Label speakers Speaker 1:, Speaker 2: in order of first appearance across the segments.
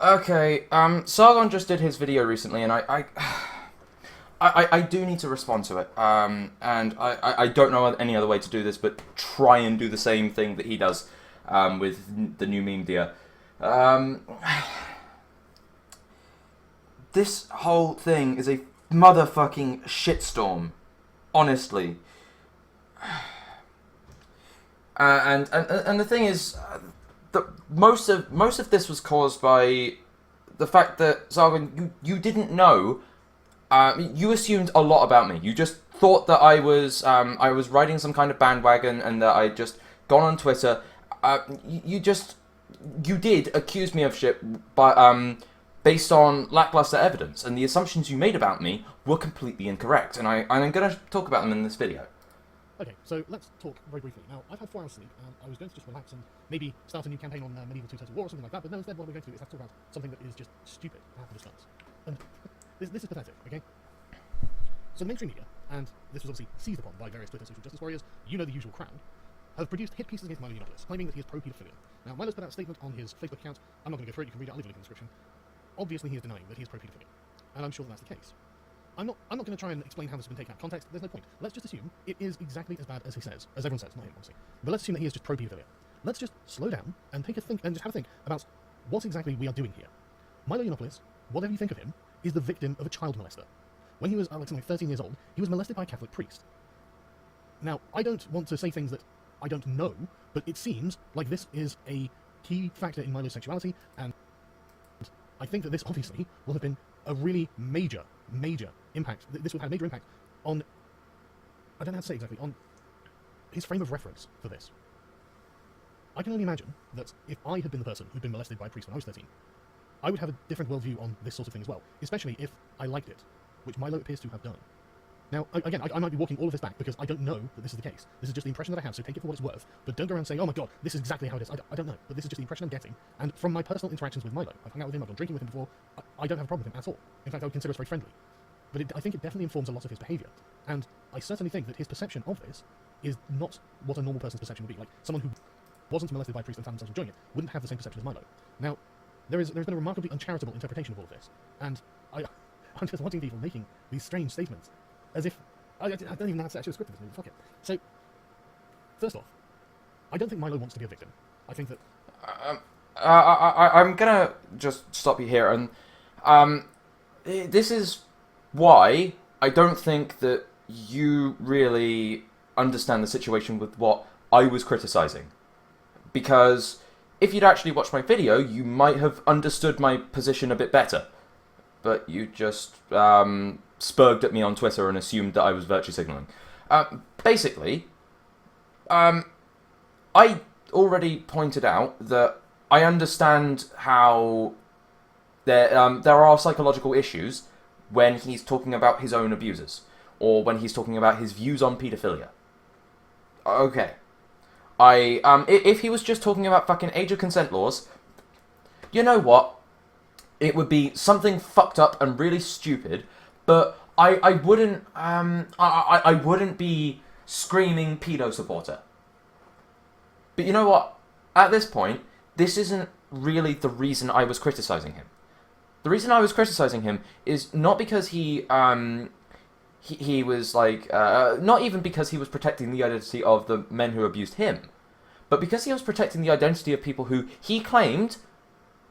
Speaker 1: Okay, Sargon just did his video recently, and I do need to respond to it. And I don't know any other way to do this, but try and do the same thing that he does, with the new meme deer. Um, this whole thing is a motherfucking shitstorm, honestly. And the thing is, that most of this was caused by the fact that Zargon, you didn't know. You assumed a lot about me. You just thought that I was riding some kind of bandwagon and that I'd just gone on Twitter. You did accuse me of shit, but based on lackluster evidence, and the assumptions you made about me were completely incorrect. And I'm going to talk about them in this video.
Speaker 2: Okay, so let's talk very briefly. Now, I've had 4 hours sleep, and I was going to just relax and maybe start a new campaign on Medieval Two Total War or something like that, but no, instead what we're going to do is have to talk about something that is just stupid to have to discuss. And this is pathetic, okay? So the mainstream media, and this was obviously seized upon by various Twitter social justice warriors, you know the usual crowd, have produced hit pieces against Milo Yiannopoulos, claiming that he is pro-pedophilia. Now, Milo's put out a statement on his Facebook account. I'm not going to go through it, you can read it, I'll leave a link in the description. Obviously, he is denying that he is pro-pedophilia, and I'm sure that that's the case. I'm not going to try and explain how this has been taken out of context. There's no point. Let's just assume it is exactly as bad as he says, as everyone says, not him, obviously. But let's assume that he is just pro-pedophilia. Let's just slow down and take a think and just have a think about what exactly we are doing here. Milo Yiannopoulos, whatever you think of him, is the victim of a child molester. When he was something like 13 years old, he was molested by a Catholic priest. Now, I don't want to say things that I don't know, but it seems like this is a key factor in Milo's sexuality, and I think that this obviously will have been a really major impact. This would have had a major impact on, I don't know how to say exactly, on his frame of reference for this. I can only imagine that if I had been the person who'd been molested by a priest when I was 13, I would have a different worldview on this sort of thing as well, especially if I liked it, which Milo appears to have done. Now, again, I might be walking all of this back because I don't know that this is the case. This is just the impression that I have, so take it for what it's worth. But don't go around saying, oh my god, this is exactly how it is. I don't know, but this is just the impression I'm getting. And from my personal interactions with Milo, I've hung out with him, I've gone drinking with him before, I don't have a problem with him at all. In fact, I would consider us very friendly. But I think it definitely informs a lot of his behaviour. And I certainly think that his perception of this is not what a normal person's perception would be. Like, someone who wasn't molested by a priest and found themselves enjoying it wouldn't have the same perception as Milo. Now, there's been a remarkably uncharitable interpretation of all of this. And I'm just watching people making these strange statements as if I don't even know how to actually script this movie, fuck it. So, first off, I don't think Milo wants to be a victim. I think that...
Speaker 1: I'm gonna just stop you here, and this is why I don't think that you really understand the situation with what I was criticising. Because if you'd actually watched my video, you might have understood my position a bit better. But you just spurged at me on Twitter and assumed that I was virtue signalling. Basically, I already pointed out that I understand how there are psychological issues when he's talking about his own abusers, or when he's talking about his views on paedophilia. Okay. If he was just talking about fucking age of consent laws, you know what? It would be something fucked up and really stupid, but I wouldn't be screaming pedo supporter. But you know what? At this point, this isn't really the reason I was criticizing him. The reason I was criticizing him is not because he was like, not even because he was protecting the identity of the men who abused him, but because he was protecting the identity of people who he claimed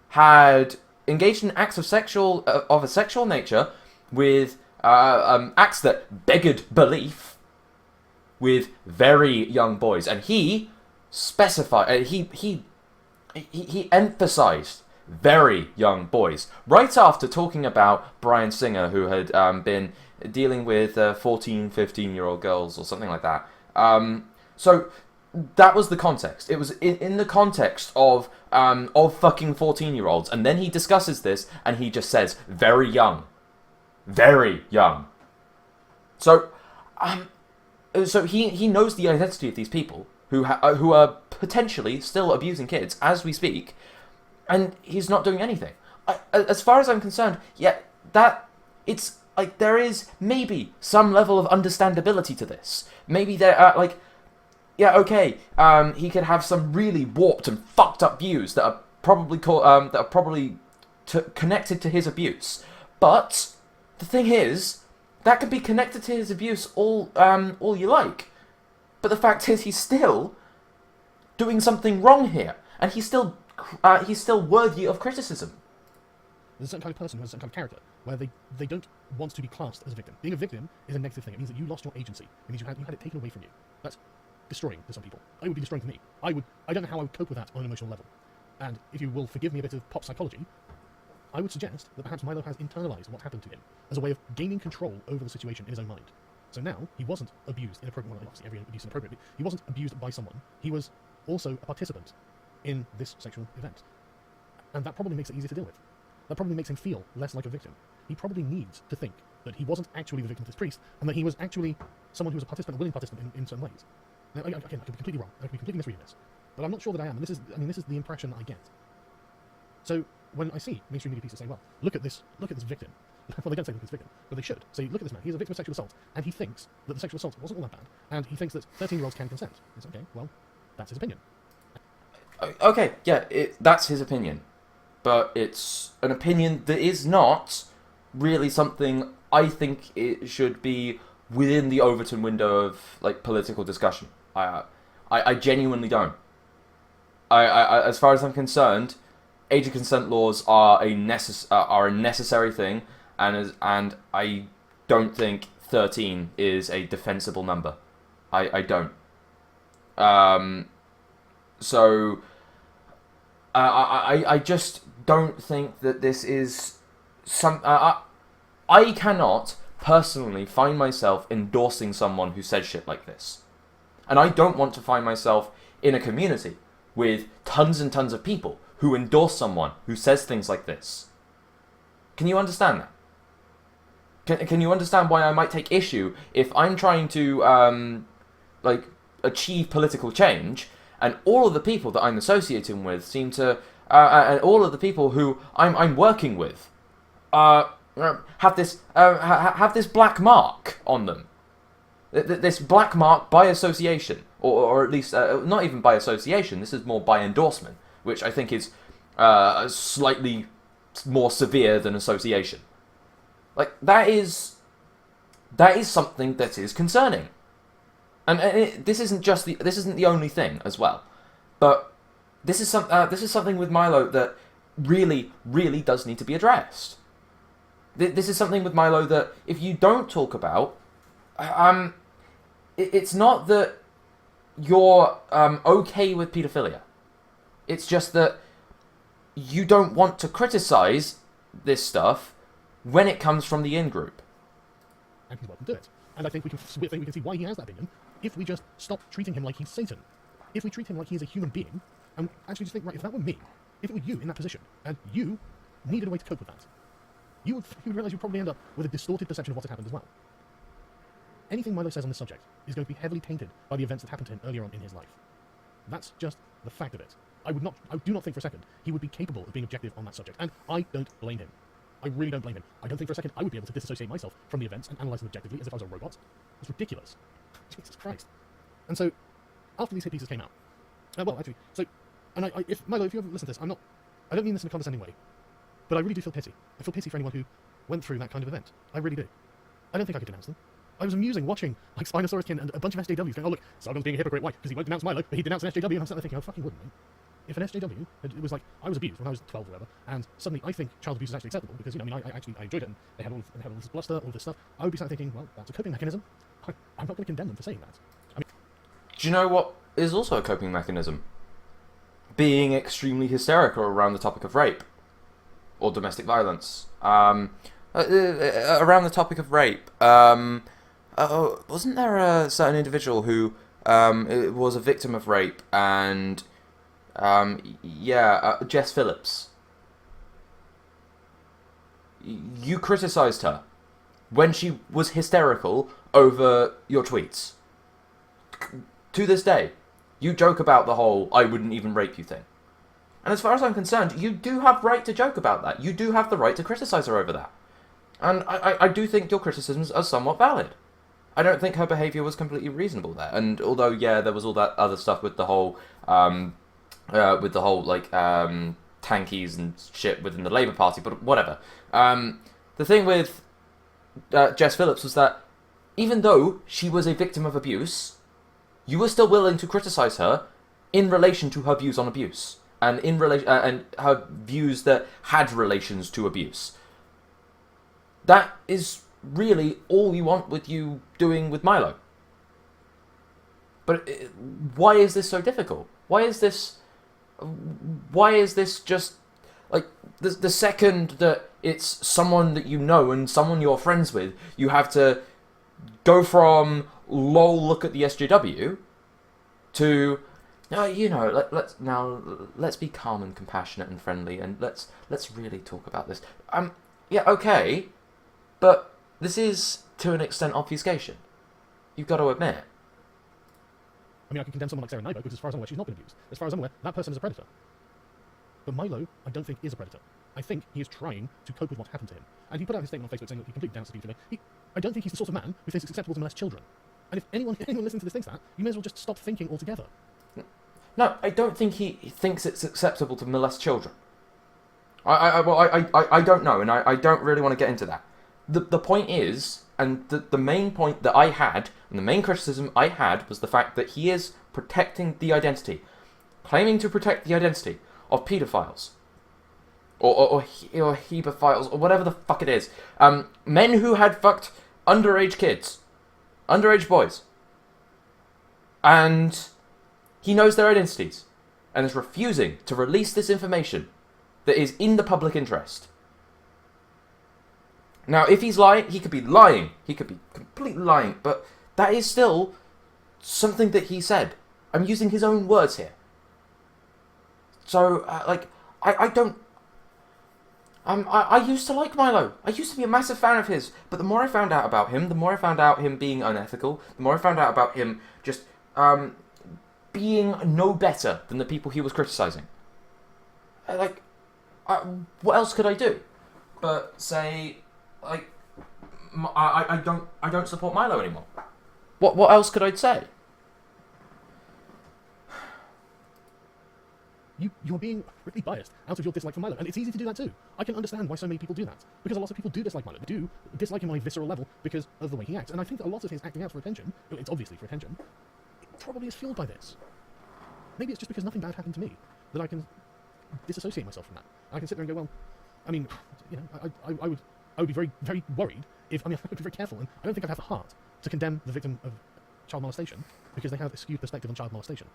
Speaker 1: had engaged in acts of a sexual nature with acts that beggared belief with very young boys, and he specified, he emphasized very young boys right after talking about Bryan Singer, who had been dealing with 14, 15-year-old girls or something like that. So that was the context. It was in the context of fucking 14-year-olds, and then he discusses this, and he just says very young, very young. So, so he knows the identity of these people who are potentially still abusing kids as we speak, and he's not doing anything. As far as I'm concerned, yeah, it's like there is maybe some level of understandability to this. Maybe there are like. Yeah, okay. He could have some really warped and fucked up views that are probably connected to his abuse. But the thing is, that can be connected to his abuse all you like. But the fact is, he's still doing something wrong here, and he's still worthy of criticism.
Speaker 2: There's a certain kind of person who has a certain kind of character where they don't want to be classed as a victim. Being a victim is a negative thing. It means that you lost your agency. It means you had it taken away from you. That's destroying to some people. It would be destroying to me. I don't know how I would cope with that on an emotional level. And if you will forgive me a bit of pop psychology, I would suggest that perhaps Milo has internalized what happened to him as a way of gaining control over the situation in his own mind. So now, he wasn't abused inappropriately. Well, obviously every abuse inappropriately. He wasn't abused by someone. He was also a participant in this sexual event. And that probably makes it easier to deal with. That probably makes him feel less like a victim. He probably needs to think that he wasn't actually the victim of this priest, and that he was actually someone who was a participant, a willing participant in certain ways. Now, again, I could be completely wrong. I could be completely misreading this. But I'm not sure that I am, and this is the impression I get. So, when I see mainstream media pieces say, well, look at this victim. Well, they don't say look at this victim, but they should. Say, look at this man, he's a victim of sexual assault, and he thinks that the sexual assault wasn't all that bad, and he thinks that 13-year-olds can consent. It's okay, well, that's his opinion.
Speaker 1: Okay, yeah, that's his opinion. But it's an opinion that is not really something I think it should be within the Overton window of like political discussion. I genuinely don't. I as far as I'm concerned, age of consent laws are a necessary thing, and I don't think 13 is a defensible number. I don't. So I just don't think that this is some. I cannot personally find myself endorsing someone who says shit like this, and I don't want to find myself in a community with tons and tons of people who endorse someone who says things like this. Can you understand that? Can you understand why I might take issue if I'm trying to achieve political change, and all of the people that I'm associating with seem to, and all of the people who I'm working with, have this black mark on them. This black mark by association, or at least not even by association. This is more by endorsement, which I think is slightly more severe than association. Like that is something that is concerning. And this isn't the only thing as well, but this is something with Milo that really does need to be addressed. This is something with Milo that if you don't talk about, it's not that you're okay with paedophilia. It's just that you don't want to criticize this stuff when it comes from the in-group.
Speaker 2: And he's welcome to it. And I think we can see why he has that opinion if we just stop treating him like he's Satan. If we treat him like he is a human being, and actually just think, right, if that were me, if it were you in that position, and you needed a way to cope with that, you would realise you'd probably end up with a distorted perception of what had happened as well. Anything Milo says on this subject is going to be heavily tainted by the events that happened to him earlier on in his life. That's just the fact of it. I do not think for a second he would be capable of being objective on that subject, and I don't blame him. I really don't blame him. I don't think for a second I would be able to disassociate myself from the events and analyse them objectively as if I was a robot. It's ridiculous. Jesus Christ. And so, after these hit pieces came out, if Milo, if you haven't listened to this, I don't mean this in a condescending way, but I really do feel pity. I feel pity for anyone who went through that kind of event. I really do. I don't think I could denounce them. I was amusing watching like Spinosaurus Kin and a bunch of SJWs going, oh look, Sargon's being a hypocrite. Why? Because he won't denounce Milo, but he denounced an SJW. And I'm sitting there thinking, oh fucking wouldn't I? If an SJW, it was like, I was abused when I was 12 or whatever, and suddenly I think child abuse is actually acceptable because, I enjoyed it, and they had all this bluster, all this stuff. I would be sat thinking, well, that's a coping mechanism. I'm not going to condemn them for saying that.
Speaker 1: Do you know what is also a coping mechanism? Being extremely hysterical around the topic of rape or domestic violence. Around the topic of rape, wasn't there a certain individual who was a victim of rape and Jess Phillips. You criticised her when she was hysterical over your tweets. To this day, you joke about the whole "I wouldn't even rape you" thing. And as far as I'm concerned, you do have right to joke about that. You do have the right to criticise her over that. And I do think your criticisms are somewhat valid. I don't think her behaviour was completely reasonable there. And although, there was all that other stuff with the whole tankies and shit within the Labour Party, but whatever. The thing with Jess Phillips was that even though she was a victim of abuse, you were still willing to criticise her in relation to her views on abuse and in relation and her views that had relations to abuse. That is really all we want with you doing with Milo. But why is this so difficult? Why is this just like the second that it's someone that you know and someone you're friends with, you have to go from lol look at the SJW to let's be calm and compassionate and friendly and let's really talk about this. Yeah, okay, but this is to an extent obfuscation. You've got to admit.
Speaker 2: I mean, I can condemn someone like Sarah Nybo because as far as I'm aware, she's not been abused. As far as I'm aware, that person is a predator. But Milo, I don't think is a predator. I think he is trying to cope with what happened to him. And he put out his statement on Facebook saying that he completely denounced abuse today. I don't think he's the sort of man who thinks it's acceptable to molest children. And if anyone listening to this thinks that, you may as well just stop thinking altogether.
Speaker 1: No, I don't think he thinks it's acceptable to molest children. I don't know, and I don't really want to get into that. The point is, and the main point that I had, and the main criticism I had, was the fact that he is protecting the identity, claiming to protect the identity of paedophiles, or hebophiles, or whatever the fuck it is. Men who had fucked underage kids, underage boys. And he knows their identities, and is refusing to release this information that is in the public interest. Now, if he's lying, he could be lying. He could be completely lying, but that is still something that he said. I'm using his own words here. So, I don't... I used to like Milo. I used to be a massive fan of his, but the more I found out about him, the more I found out him being unethical, the more I found out about him just, being no better than the people he was criticising. What else could I do? But say... I don't support Milo anymore. What else could I say?
Speaker 2: You're being really biased out of your dislike for Milo, and it's easy to do that too. I can understand why so many people do that, because a lot of people do dislike Milo. They do dislike him on a visceral level because of the way he acts, and I think that a lot of his acting out for attention, it's obviously for attention, it probably is fueled by this. Maybe it's just because nothing bad happened to me that I can disassociate myself from that. I can sit there and go, well, I mean, I would be very, very worried if, I would be very careful, and I don't think I'd have the heart to condemn the victim of child molestation because they have a skewed perspective on child molestation.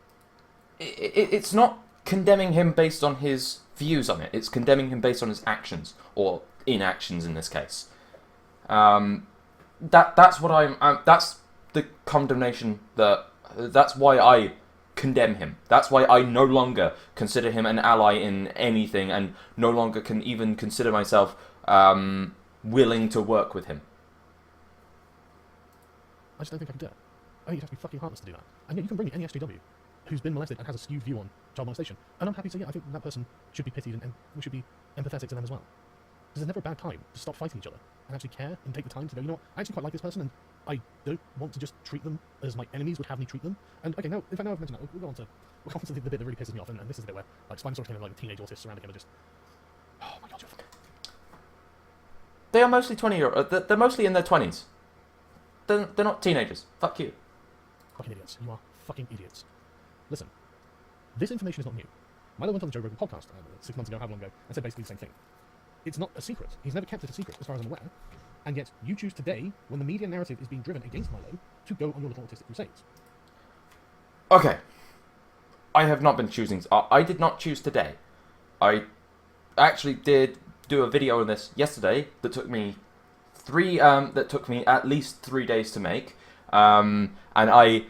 Speaker 1: It's not condemning him based on his views on it. It's condemning him based on his actions, or inactions in this case. That's what that's the condemnation that's why I condemn him. That's why I no longer consider him an ally in anything, and no longer can even consider myself willing to work with him.
Speaker 2: I just don't think I can do it. I think you'd have to be fucking heartless to do that. And yet you can bring me any SJW who's been molested and has a skewed view on child molestation, and I'm happy to say, yeah, I think that person should be pitied and we should be empathetic to them as well. Because there's never a bad time to stop fighting each other and actually care and take the time to go, you know what, I actually quite like this person and I don't want to just treat them as my enemies would have me treat them. And okay, now, if I know I've mentioned that, we'll go on to the bit that really pisses me off, and this is the bit where, like, Spinosaurus came in, like, the teenage autists surrounding him are just, oh my god, you're fucking...
Speaker 1: They are mostly 20-year-olds. They're mostly in their 20s. They're not teenagers. Fuck you.
Speaker 2: Fucking idiots. You are fucking idiots. Listen, this information is not new. Milo went on the Joe Rogan podcast 6 months ago, how long ago, and said basically the same thing. It's not a secret. He's never kept it a secret, as far as I'm aware. And yet, you choose today, when the media narrative is being driven against Milo, to go on your little autistic crusades.
Speaker 1: Okay. I have not been choosing... I did not choose today. I actually did do a video on this yesterday that took me at least 3 days to make. And I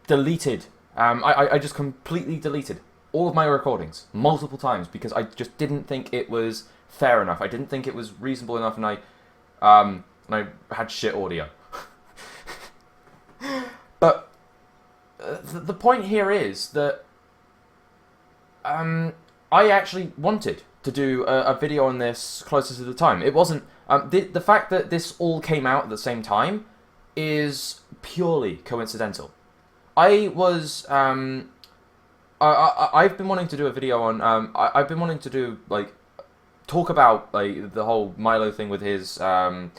Speaker 1: deleted... I just completely deleted all of my recordings multiple times because I just didn't think it was fair enough. I didn't think it was reasonable enough, and I had shit audio. But the point here is that I actually wanted to do a video on this closer to the time. It wasn't... the fact that this all came out at the same time is purely coincidental. I was I've been wanting to do a video on I've been wanting to do like talk about like the whole Milo thing with his stuff on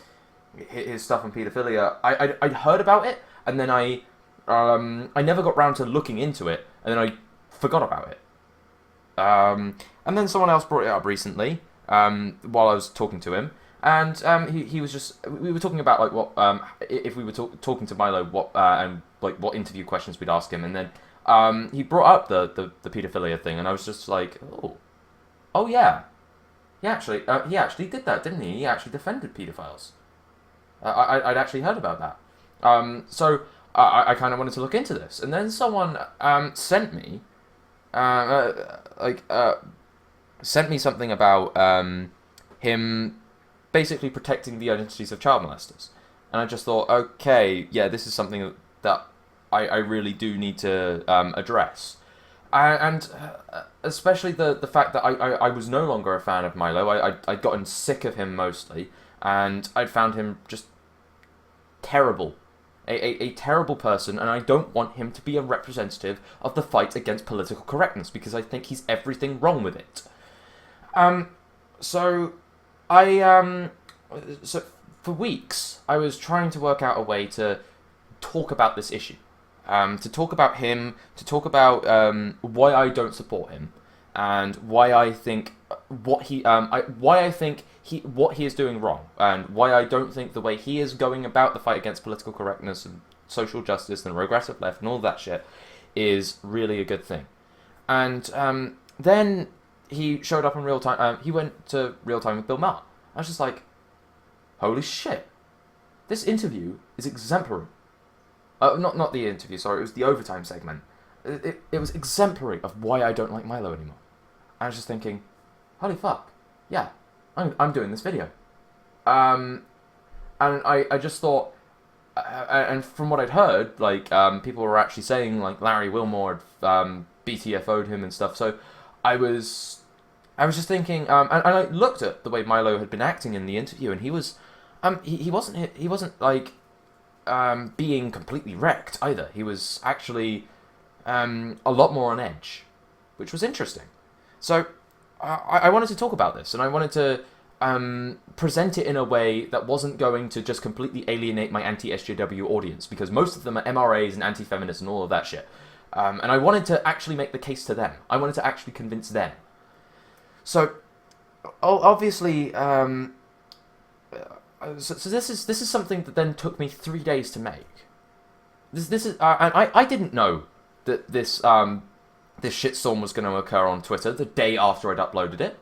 Speaker 1: paedophilia. I'd heard about it, and then I never got round to looking into it, and then I forgot about it. And then someone else brought it up recently while I was talking to him, and he was just, we were talking about like what if we were talking to Milo, what and like what interview questions we'd ask him, and then he brought up the paedophilia thing, and I was just like, oh yeah, he actually did that, didn't he? He actually defended paedophiles. I'd actually heard about that. So I kind of wanted to look into this, and then someone sent me sent me something about him basically protecting the identities of child molesters, and I just thought, okay, yeah, this is something that I really do need to address, and especially the fact that I was no longer a fan of Milo. I'd gotten sick of him mostly, and I'd found him just terrible. A terrible person, and I don't want him to be a representative of the fight against political correctness, because I think he's everything wrong with it. So for weeks I was trying to work out a way to talk about this issue, to talk about him, to talk about why I don't support him, and why I think what he is doing wrong, and why I don't think the way he is going about the fight against political correctness and social justice and regressive left and all that shit is really a good thing. And then he showed up in real time. He went to Real Time with Bill Maher. I was just like, holy shit, this interview is exemplary. Not the interview, sorry, it was the overtime segment. It was exemplary of why I don't like Milo anymore. I was just thinking, holy fuck, yeah, I'm doing this video. And I just thought, and from what I'd heard, like, people were actually saying, like, Larry Wilmore had BTFO'd him and stuff, so I was just thinking, and I looked at the way Milo had been acting in the interview, and he was, he wasn't like, being completely wrecked either. He was actually, a lot more on edge, which was interesting. So, I wanted to talk about this, and I wanted to present it in a way that wasn't going to just completely alienate my anti-SJW audience, because most of them are MRAs and anti-feminists and all of that shit. And I wanted to actually make the case to them. I wanted to actually convince them. So, obviously, so this is something that then took me 3 days to make. This is, and I didn't know that this shitstorm was going to occur on Twitter the day after I'd uploaded it.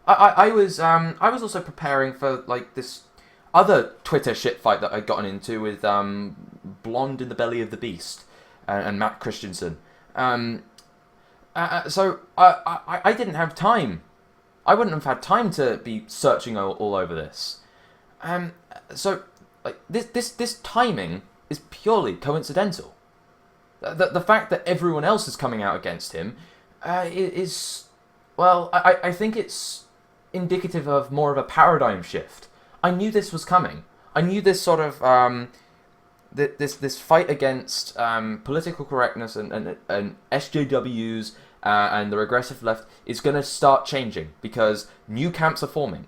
Speaker 1: I was also preparing for like this other Twitter shit fight that I'd gotten into with Blonde in the Belly of the Beast and Matt Christensen. So I didn't have time. I wouldn't have had time to be searching all over this. So like this timing is purely coincidental. The fact that everyone else is coming out against him is, well, I think it's indicative of more of a paradigm shift. I knew this was coming. I knew this sort of this fight against political correctness and SJWs and the regressive left is going to start changing, because new camps are forming.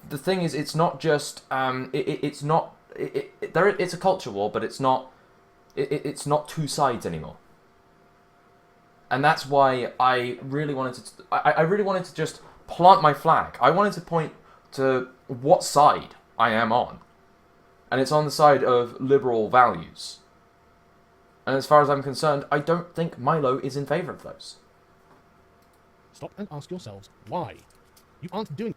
Speaker 1: The thing is, it's not just it's a culture war, but it's not two sides anymore. And that's why I really wanted to just plant my flag. I wanted to point to what side I am on. And it's on the side of liberal values. And as far as I'm concerned, I don't think Milo is in favour of those.
Speaker 2: Stop and ask yourselves why. You aren't doing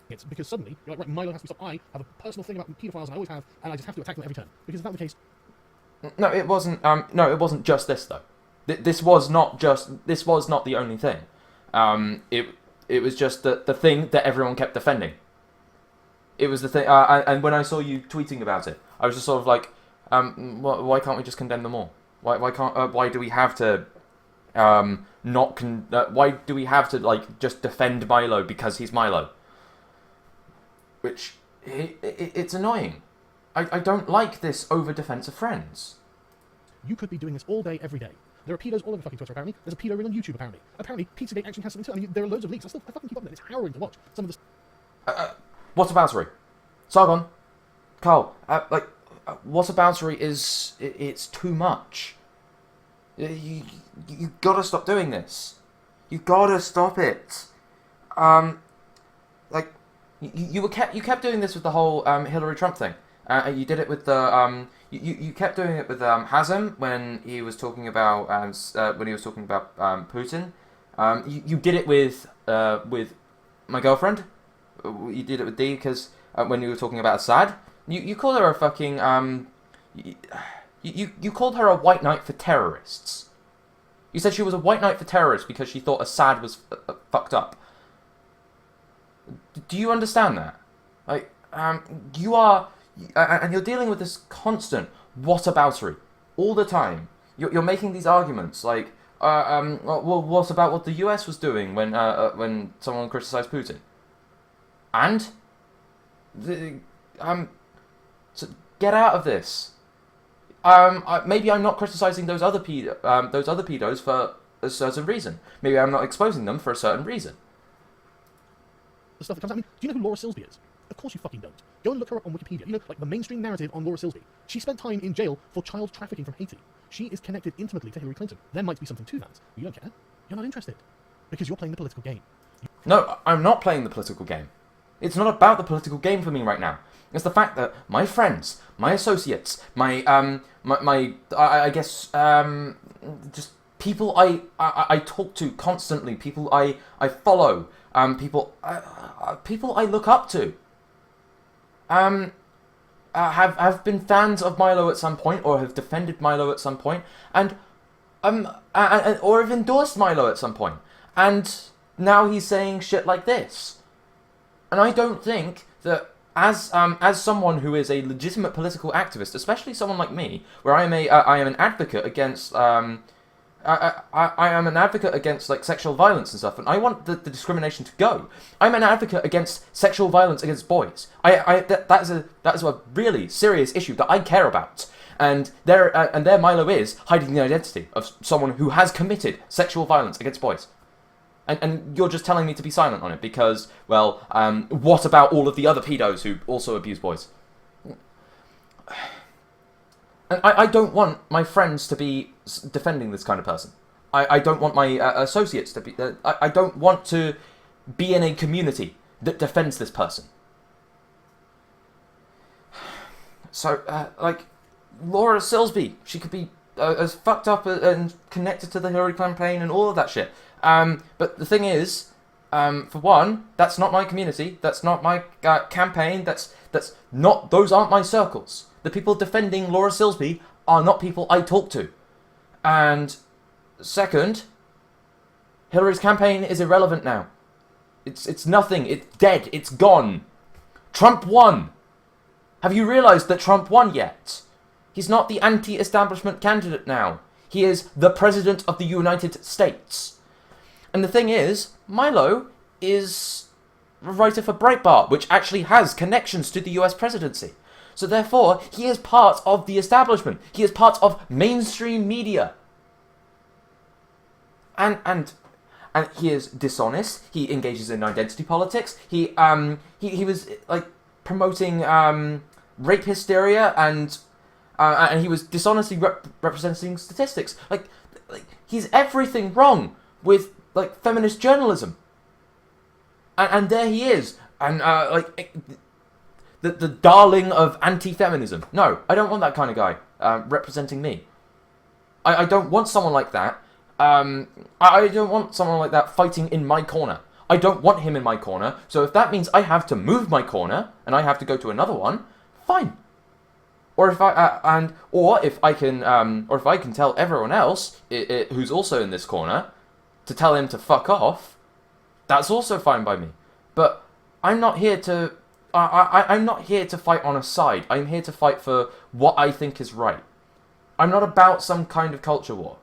Speaker 2: it because suddenly you're like, right, Milo has to be stopped. I have a personal thing about paedophiles, and I always have, and I just have to attack them every turn. Because if that were the case...
Speaker 1: No, it wasn't. No, it wasn't just this though. This was not the only thing. It was just the thing that everyone kept defending. It was the thing, and when I saw you tweeting about it, I was just sort of like, why can't we just condemn them all? Why do we have to why do we have to like just defend Milo because he's Milo? Which it's annoying. I don't like this over defense of friends.
Speaker 2: You could be doing this all day, every day. There are pedos all over fucking Twitter, apparently. There's a pedo ring on YouTube, apparently. Apparently, Pizzagate actually has something to it. I mean, there are loads of leaks. I fucking keep up with it. It's harrowing to watch. Some of the...
Speaker 1: What's a bouncery? Sargon? Carl, what's a bouncery is... It's too much. You gotta stop doing this. You gotta stop it. You kept doing this with the whole Hillary Trump thing. You did it with the you kept doing it with Hazem when he was talking about Putin. You did it with my girlfriend. You did it with Dee because when you were talking about Assad, you called her a fucking you called her a white knight for terrorists. You said she was a white knight for terrorists because she thought Assad was fucked up. Do you understand that? Like, you are, and you're dealing with this constant whataboutery all the time. You're making these arguments like, well, what about what the US was doing when someone criticized Putin? And so get out of this. Maybe I'm not criticizing those other pedos for a certain reason. Maybe I'm not exposing them for a certain reason.
Speaker 2: The stuff that comes out. I mean, do you know who Laura Silsby is? Of course you fucking don't. Go and look her up on Wikipedia. You know, like the mainstream narrative on Laura Silsby. She spent time in jail for child trafficking from Haiti. She is connected intimately to Hillary Clinton. There might be something to that. You don't care. You're not interested. Because you're playing the political game.
Speaker 1: No, I'm not playing the political game. It's not about the political game for me right now. It's the fact that my friends, my associates, just people I talk to constantly, people I follow, people I look up to, have been fans of Milo at some point, or have defended Milo at some point, and or have endorsed Milo at some point, and now he's saying shit like this, and I don't think that as someone who is a legitimate political activist, especially someone like me, where I am an advocate against I am an advocate against like sexual violence and stuff, and I want the discrimination to go. I'm an advocate against sexual violence against boys. That is a really serious issue that I care about. And there Milo is hiding the identity of someone who has committed sexual violence against boys. And you're just telling me to be silent on it because, well, what about all of the other pedos who also abuse boys? And I don't want my friends to be defending this kind of person. I don't want my associates to be... I don't want to be in a community that defends this person. So, Laura Silsby, she could be as fucked up and connected to the Hillary campaign and all of that shit. But the thing is, for one, that's not my community. That's not my campaign. Those aren't my circles. The people defending Laura Silsby are not people I talk to. And second, Hillary's campaign is irrelevant now. It's nothing. It's dead. It's gone. Trump won. Have you realized that Trump won yet? He's not the anti-establishment candidate now. He is the President of the United States. And the thing is, Milo is a writer for Breitbart, which actually has connections to the US presidency. So therefore, he is part of the establishment. He is part of mainstream media. And he is dishonest. He engages in identity politics. He was like promoting rape hysteria, and he was dishonestly representing statistics. Like he's everything wrong with like feminist journalism. And there he is, and the darling of anti-feminism. No, I don't want that kind of guy representing me. I don't want someone like that. I don't want someone like that fighting in my corner. I don't want him in my corner. So if that means I have to move my corner and I have to go to another one, fine. Or if I can tell everyone else who's also in this corner to tell him to fuck off, that's also fine by me. But I'm not here to. I'm not here to fight on a side. I'm here to fight for what I think is right. I'm not about some kind of culture war.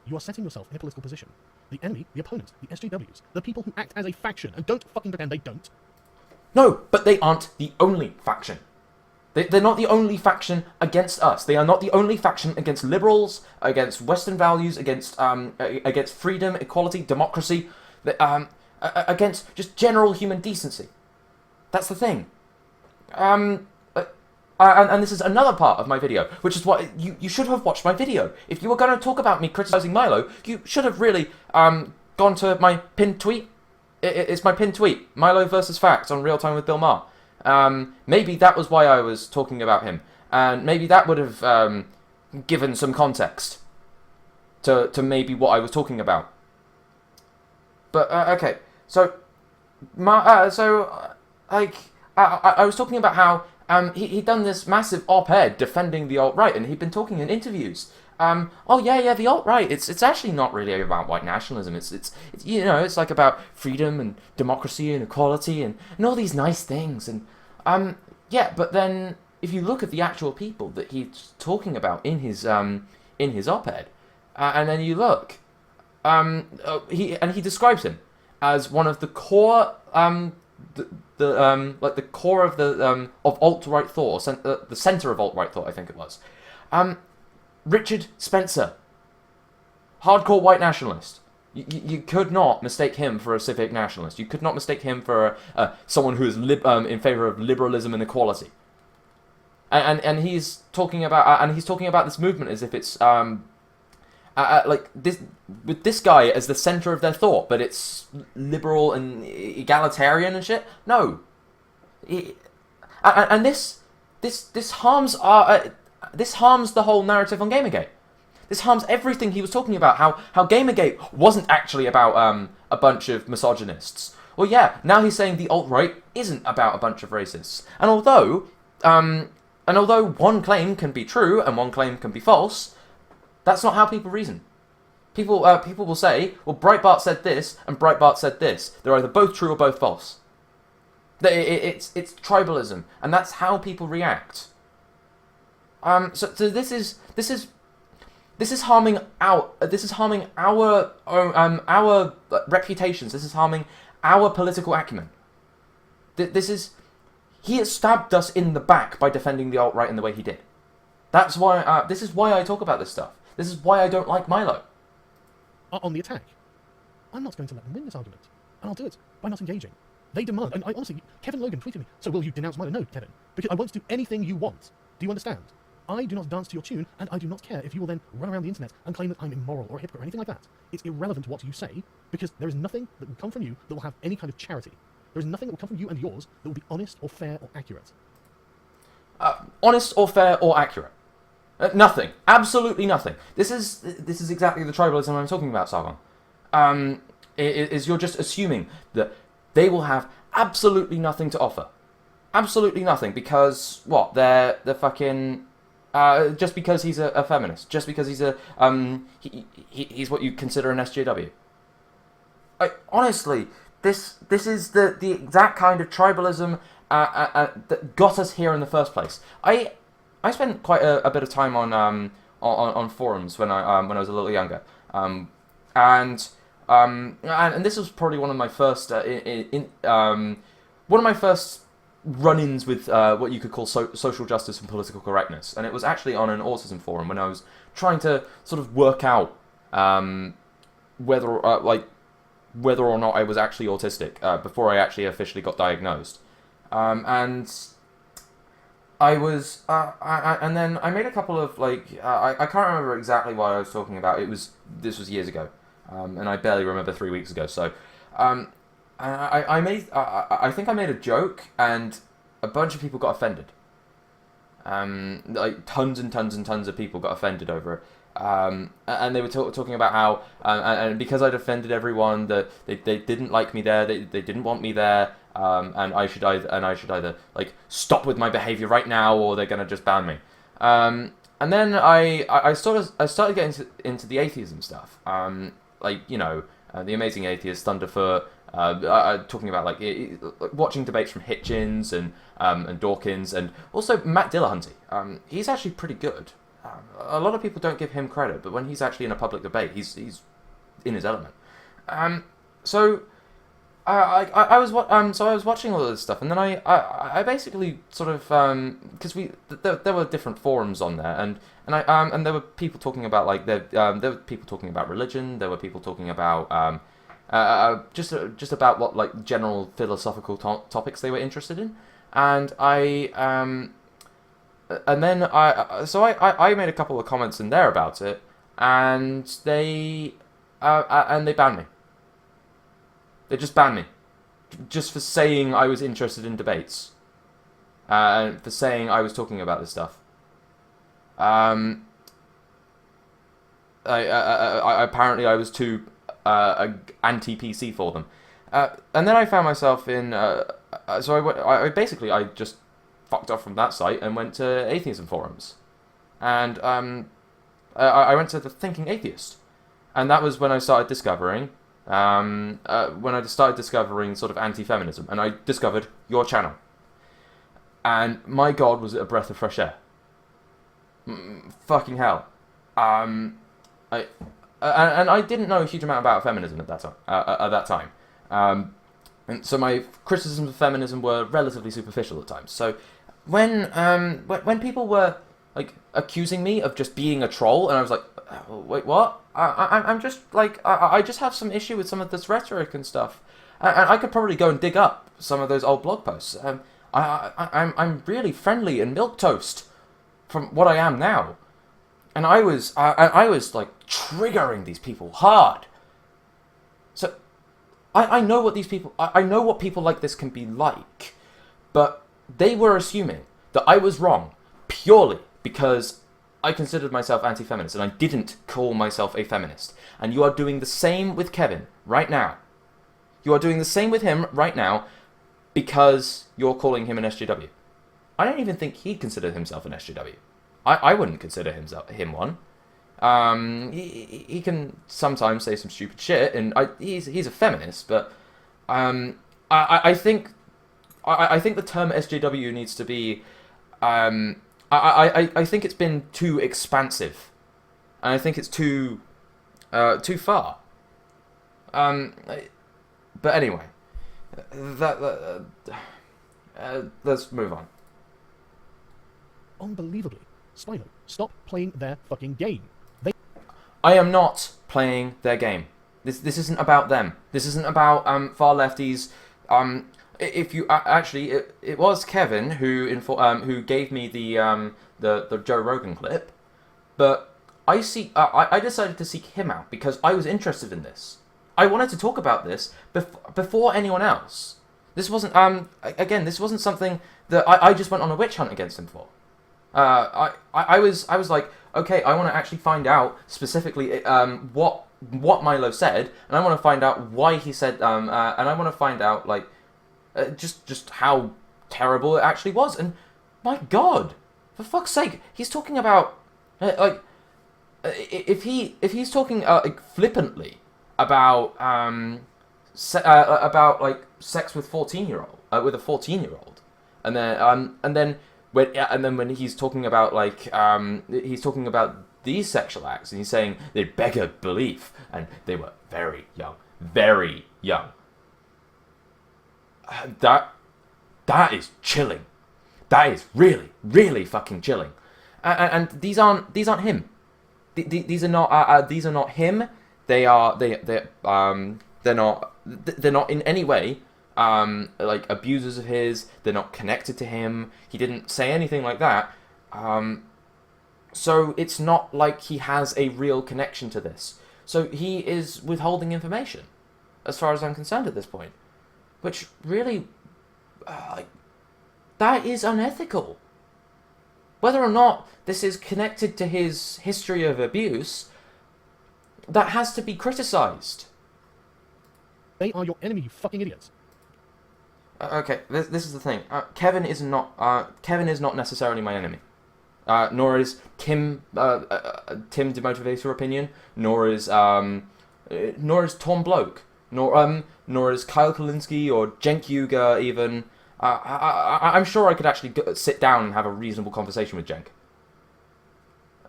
Speaker 2: You are setting yourself in a political position. The enemy, the opponent, the SJWs, the people who act as a faction, and don't fucking pretend they don't.
Speaker 1: No, but they aren't the only faction. They're not the only faction against us. They are not the only faction against liberals, against Western values, against freedom, equality, democracy, against just general human decency. That's the thing. And this is another part of my video, which is what you should have watched my video. If you were going to talk about me criticizing Milo, you should have really gone to my pinned tweet. It's my pinned tweet, Milo versus Facts on Real Time with Bill Maher. Maybe that was why I was talking about him, and maybe that would have given some context to maybe what I was talking about. But okay, so I was talking about how he'd done this massive op-ed defending the alt-right, and he'd been talking in interviews. The alt-right, it's actually not really about white nationalism. It's it's like about freedom and democracy and equality and all these nice things. And but then if you look at the actual people that he's talking about in his op-ed, and then you look, he describes him as one of the core the core of the of alt-right thought, or the center of alt-right thought, I think it was. Richard Spencer, hardcore white nationalist. You could not mistake him for a civic nationalist. You could not mistake him for someone who is in favor of liberalism and equality. And he's talking about this movement as if it's like this, with this guy as the center of their thought, but it's liberal and egalitarian and shit. No, and this harms this harms the whole narrative on Gamergate. This harms everything he was talking about. How Gamergate wasn't actually about a bunch of misogynists. Well, yeah, now he's saying the alt-right isn't about a bunch of racists. And although one claim can be true and one claim can be false, that's not how people reason. People will say, well, Breitbart said this and Breitbart said this. They're either both true or both false. It's tribalism, and that's how people react. So this is harming our reputations. This is harming our political acumen. He has stabbed us in the back by defending the alt-right in the way he did. That's why. This is why I talk about this stuff. This is why I don't like Milo.
Speaker 2: On the attack, I'm not going to let them win this argument, and I'll do it by not engaging. They demand, and I honestly, Kevin Logan tweeted me. So will you denounce Milo? No, Kevin, because I won't do anything you want. Do you understand? I do not dance to your tune, and I do not care if you will then run around the internet and claim that I'm immoral or a hypocrite or anything like that. It's irrelevant what you say, because there is nothing that will come from you that will have any kind of charity. There is nothing that will come from you and yours that will be honest or fair or accurate.
Speaker 1: Honest or fair or accurate? Nothing. Absolutely nothing. This is exactly the tribalism I'm talking about, Sargon. Is you're just assuming that they will have absolutely nothing to offer. Absolutely nothing, because what? They're fucking... just because he's a feminist, just because he's he's what you consider an SJW. Honestly, this is the exact kind of tribalism that got us here in the first place. I spent quite a bit of time on forums when I was a little younger, and this was probably one of my first run-ins with what you could call social justice and political correctness, and it was actually on an autism forum when I was trying to sort of work out whether or not I was actually autistic before I actually officially got diagnosed, and I was and then I made a couple of I can't remember exactly what I was talking about. This was years ago, and I barely remember 3 weeks ago. So. I think I made a joke, and a bunch of people got offended. Tons and tons and tons of people got offended over it. And they were talking about how, and because I'd offended everyone, that they didn't like me there, they didn't want me there, and I should either stop with my behavior right now, or they're gonna just ban me. And then I started getting into the atheism stuff. The Amazing Atheist, Thunderfoot. Talking about watching debates from Hitchens and Dawkins, and also Matt Dillahunty. He's actually pretty good. A lot of people don't give him credit, but when he's actually in a public debate, he's in his element. So So I was watching all of this stuff, and then I basically sort of because there were different forums on there, and there were people talking about like there were people talking about religion, there were people talking about just about what like general philosophical topics they were interested in, and then I made a couple of comments in there about it, and they banned me. They just banned me, just for saying I was interested in debates, and for saying I was talking about this stuff. Apparently I was too anti-PC for them, and then I found myself in. I just fucked off from that site and went to atheism forums, and I went to the Thinking Atheist, and that was when I started discovering. When I started discovering sort of anti-feminism, and I discovered your channel, and my God, was it a breath of fresh air? Fucking hell! And I didn't know a huge amount about feminism at that time. And so my criticisms of feminism were relatively superficial at times. So when people were like accusing me of just being a troll, and I was like, wait, what? I'm just like I just have some issue with some of this rhetoric and stuff, and I could probably go and dig up some of those old blog posts. I'm really friendly and milquetoast from what I am now, and I was like triggering these people hard. So I know what these people I know what people like this can be like, but they were assuming that I was wrong purely because I considered myself anti-feminist, and I didn't call myself a feminist. And you are doing the same with Kevin right now. You are doing the same with him right now because you're calling him an SJW. I don't even think he'd consider himself an SJW. I wouldn't consider him one. He can sometimes say some stupid shit, and he's a feminist, but I think the term SJW needs to be. I think it's been too expansive, and I think it's too far. But anyway, let's move on.
Speaker 2: Unbelievably, Milo, stop playing their fucking game.
Speaker 1: I am not playing their game. This isn't about them. This isn't about far lefties. If you actually, it was Kevin who gave me the Joe Rogan clip, but I decided to seek him out because I was interested in this. I wanted to talk about this before anyone else. This wasn't this wasn't something that I just went on a witch hunt against him for. I was like, okay, I want to actually find out specifically what Milo said, and I want to find out why he said and I want to find out like. Just how terrible it actually was, and my God, for fuck's sake, he's talking about if he's talking like flippantly about like sex with 14-year-old with a 14-year-old, and then when he's talking about like he's talking about these sexual acts, and he's saying they beggar belief, and they were very young, very young. That is chilling. That is really, really fucking chilling. And these aren't him. These are not him. They're not in any way like abusers of his. They're not connected to him. He didn't say anything like that. So it's not like he has a real connection to this. So he is withholding information, as far as I'm concerned at this point. Which really, that is unethical. Whether or not this is connected to his history of abuse, that has to be criticised.
Speaker 2: They are your enemy, you fucking idiots.
Speaker 1: Okay, this is the thing. Kevin is not necessarily my enemy. Nor is Tim Demotivator Opinion. Nor is Tom Bloke. Nor is Kyle Kalinske or Cenk Uygur even. I'm sure I could actually sit down and have a reasonable conversation with Cenk.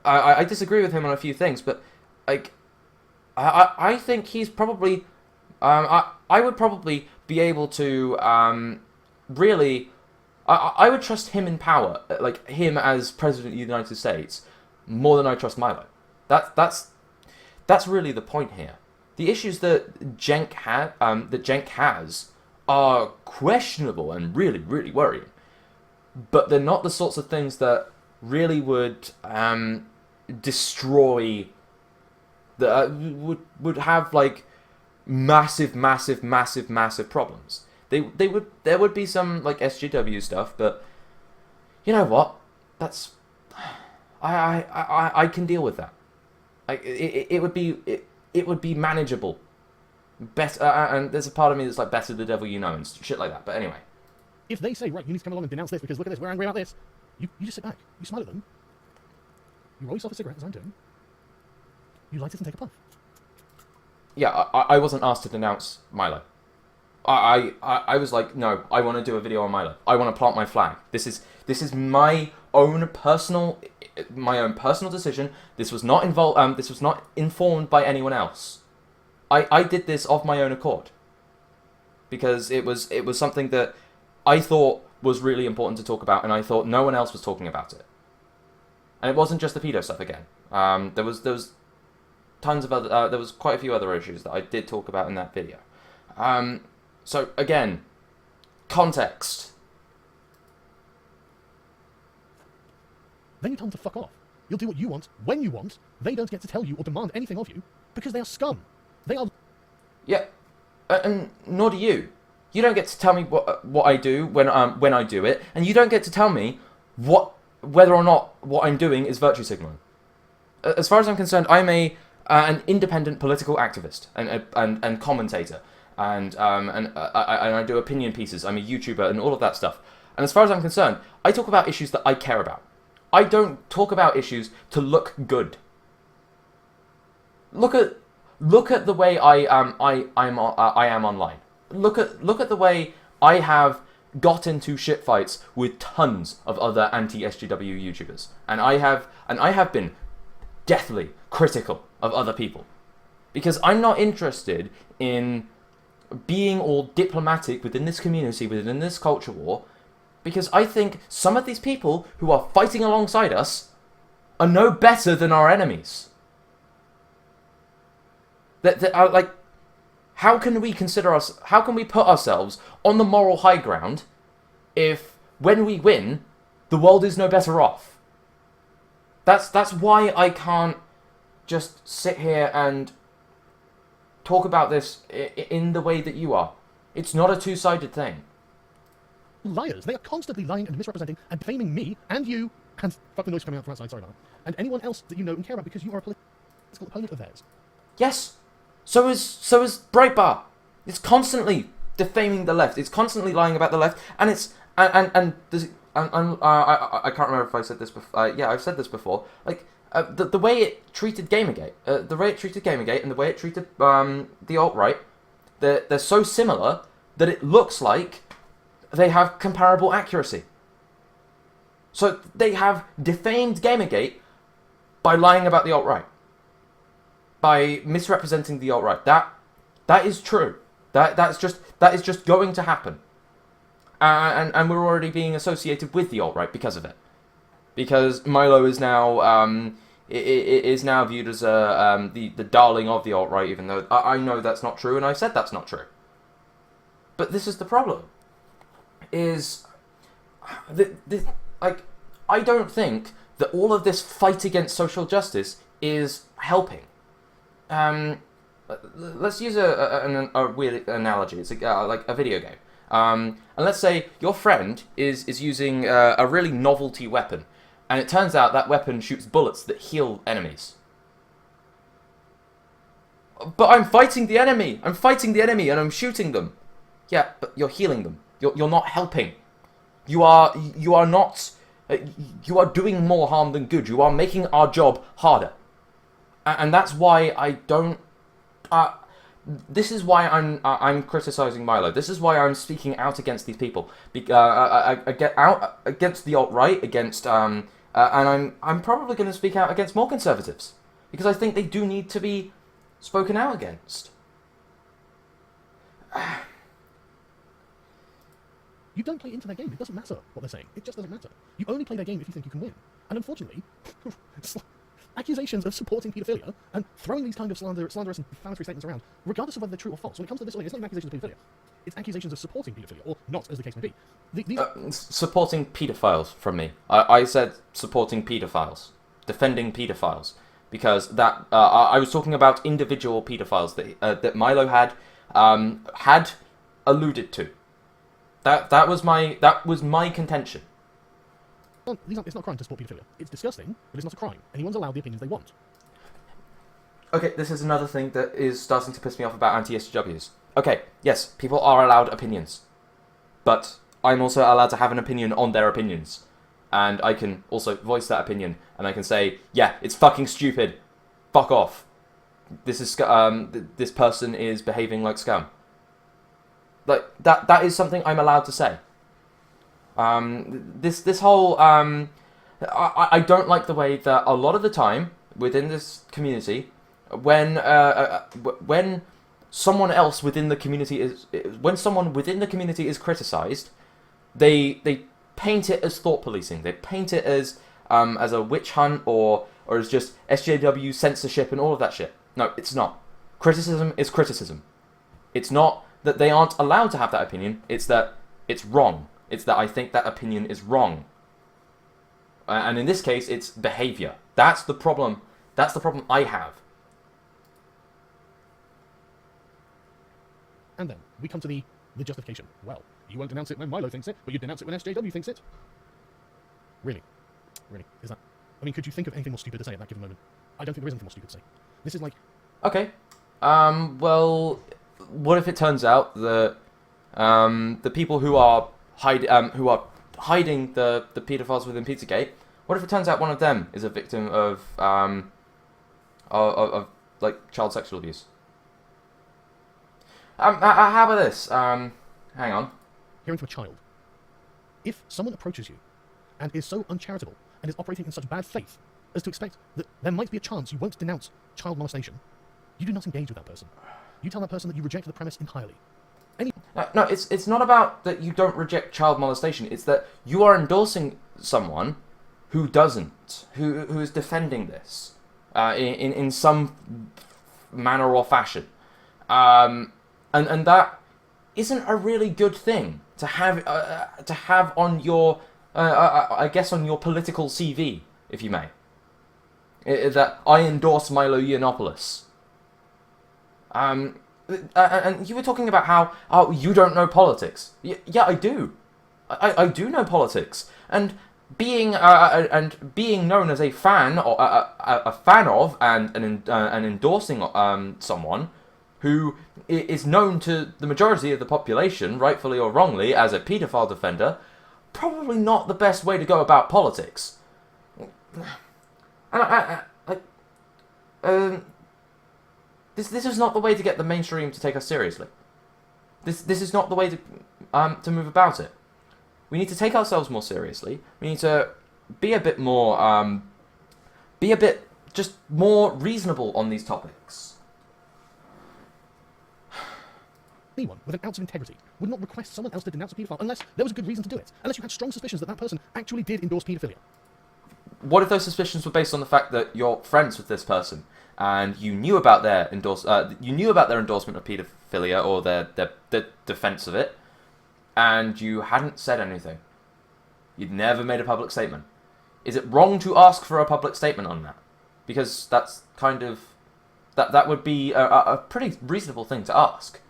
Speaker 1: I disagree with him on a few things, but like, I think he's probably. I would probably be able to really. I would trust him in power, like him as president of the United States, more than I trust Milo. That's really the point here. The issues that Cenk has are questionable and really, really worrying. But they're not the sorts of things that really would destroy would have like massive problems. There would be some like SJW stuff, but you know what? That's I can deal with that. Like it would be manageable. Better, and there's a part of me that's like better the devil you know and shit like that. But anyway,
Speaker 2: if they say, right, you need to come along and denounce this because look at this, we're angry about this, you just sit back, you smile at them, you roll yourself a cigarette as I'm doing, you light it and take a puff.
Speaker 1: Yeah, I wasn't asked to denounce Milo. I was like, no, I want to do a video on Milo. I want to plant my flag. This is my own personal decision. This was not involved. This was not informed by anyone else. I did this of my own accord because it was something that I thought was really important to talk about, and I thought no one else was talking about it. And it wasn't just the pedo stuff again. There was tons of other. There was quite a few other issues that I did talk about in that video. So again, context.
Speaker 2: Then you tell them to fuck off. You'll do what you want, when you want. They don't get to tell you or demand anything of you because they are scum. They are.
Speaker 1: Yeah, and nor do you. You don't get to tell me what I do when I do it, and you don't get to tell me whether or not what I'm doing is virtue signaling. As far as I'm concerned, I'm an independent political activist and commentator, and I do opinion pieces. I'm a YouTuber and all of that stuff. And as far as I'm concerned, I talk about issues that I care about. I don't talk about issues to look good. Look at the way I am online. Look at the way I have got into shit fights with tons of other anti-SJW YouTubers, and I have been deathly critical of other people because I'm not interested in being all diplomatic within this community, within this culture war, because I think some of these people who are fighting alongside us are no better than our enemies. That are like, how can we put ourselves on the moral high ground if when we win, the world is no better off? That's why I can't just sit here and talk about this in the way that you are. It's not a two-sided thing.
Speaker 2: Liars. They are constantly lying and misrepresenting and defaming me and you and fuck the noise coming out from outside, sorry about that, and anyone else that you know and care about because you are a political opponent of theirs.
Speaker 1: Yes. So is Breitbart. It's constantly defaming the left. It's constantly lying about the left, and it's I can't remember if I said this before. Yeah, I've said this before. Like the way it treated Gamergate, and the way it treated the alt-right, they're so similar that it looks like they have comparable accuracy. So they have defamed Gamergate by lying about the alt-right, by misrepresenting the alt-right. That is true. That is just going to happen. And we're already being associated with the alt-right because of it. Because Milo is now is now viewed as the darling of the alt-right, even though I know that's not true, and I said that's not true. But this is the problem. I don't think that all of this fight against social justice is helping. Let's use a weird analogy. It's like a video game. And let's say your friend is using a really novelty weapon, and it turns out that weapon shoots bullets that heal enemies. But I'm fighting the enemy, and I'm shooting them. Yeah, but you're healing them. You're not helping. You are not. You are doing more harm than good. You are making our job harder. And that's why I don't. This is why I'm criticizing Milo. This is why I'm speaking out against these people. I get out against the alt-right, and I'm probably going to speak out against more conservatives because I think they do need to be spoken out against.
Speaker 2: You don't play into their game. It doesn't matter what they're saying. It just doesn't matter. You only play their game if you think you can win. And unfortunately, accusations of supporting paedophilia and throwing these kind of slanderous and defamatory statements around, regardless of whether they're true or false, when it comes to this, it's not even accusations of paedophilia. It's accusations of supporting paedophilia, or not, as the case may be. These
Speaker 1: supporting paedophiles from me. I said supporting paedophiles. Defending paedophiles. Because I was talking about individual paedophiles that Milo had alluded to. That was my contention.
Speaker 2: It's not a crime to support paedophilia. It's disgusting, but it's not a crime. Anyone's allowed the opinions they want.
Speaker 1: Okay, this is another thing that is starting to piss me off about anti-SJWs. Okay, yes, people are allowed opinions. But I'm also allowed to have an opinion on their opinions. And I can also voice that opinion, and I can say, yeah, it's fucking stupid. Fuck off. This person is behaving like scum. Like, that is something I'm allowed to say. This whole, I don't like the way that a lot of the time, within this community, when someone else within the community is criticized, they paint it as thought policing. They paint it as a witch hunt or as just SJW censorship and all of that shit. No, it's not. Criticism is criticism. It's not that they aren't allowed to have that opinion. It's that it's wrong. It's that I think that opinion is wrong. And in this case, it's behavior. That's the problem. That's the problem I have.
Speaker 2: And then we come to the justification. Well, you won't denounce it when Milo thinks it, but you denounce it when SJW thinks it. Really? Really? Is that... I mean, could you think of anything more stupid to say at that given moment? I don't think there is anything more stupid to say. This is like...
Speaker 1: Okay. Well, what if it turns out that the people who are hiding the paedophiles within Pizzagate, what if it turns out one of them is a victim of like child sexual abuse? How about this? Hang on.
Speaker 2: Hearing from a child. If someone approaches you and is so uncharitable and is operating in such bad faith as to expect that there might be a chance you won't denounce child molestation, you do not engage with that person. You tell that person that you reject the premise entirely.
Speaker 1: No, it's not about that you don't reject child molestation. It's that you are endorsing someone who doesn't, who is defending this in some manner or fashion, and that isn't a really good thing to have on your I guess on your political CV, if you may. That I endorse Milo Yiannopoulos. And you were talking about how you don't know politics. Yeah, I do. I do know politics, and being known as a fan or a fan of and endorsing someone who is known to the majority of the population, rightfully or wrongly, as a paedophile defender, probably not the best way to go about politics. This is not the way to get the mainstream to take us seriously. This is not the way to move about it. We need to take ourselves more seriously. We need to be a bit more just more reasonable on these topics.
Speaker 2: Anyone with an ounce of integrity would not request someone else to denounce a paedophile unless there was a good reason to do it. Unless you had strong suspicions that that person actually did endorse paedophilia.
Speaker 1: What if those suspicions were based on the fact that you're friends with this person and you knew about their endorsement of paedophilia or their defense of it, and you hadn't said anything? You'd never made a public statement. Is it wrong to ask for a public statement on that? Because that's kind of that would be a pretty reasonable thing to ask.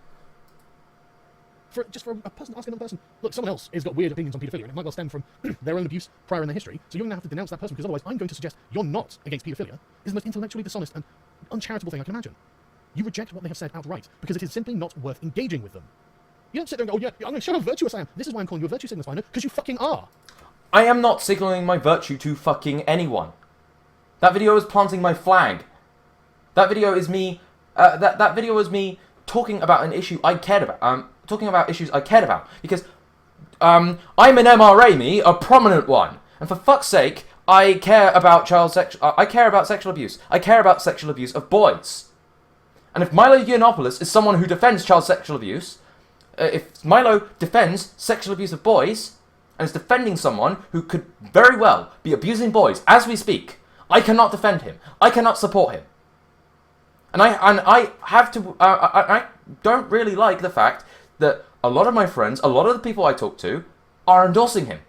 Speaker 2: Just for a person asking another person, look, someone else has got weird opinions on paedophilia, and it might well stem from their own abuse prior in their history, so you're going to have to denounce that person, because otherwise I'm going to suggest you're not against paedophilia, is the most intellectually dishonest and uncharitable thing I can imagine. You reject what they have said outright, because it is simply not worth engaging with them. You don't sit there and go, oh yeah, I'm going to show how virtuous I am. This is why I'm calling you a virtue signaler, because you fucking are.
Speaker 1: I am not signaling my virtue to fucking anyone. That video is planting my flag. That video is me, that video is me talking about an issue I cared about. Talking about issues I cared about, because I'm an MRA, a prominent one, and for fuck's sake, I care about sexual abuse. I care about sexual abuse of boys. And if Milo Yiannopoulos is someone who defends child sexual abuse, if Milo defends sexual abuse of boys and is defending someone who could very well be abusing boys as we speak, I cannot defend him. I cannot support him. And I have to. I don't really like the fact that a lot of my friends, a lot of the people I talk to, are endorsing him.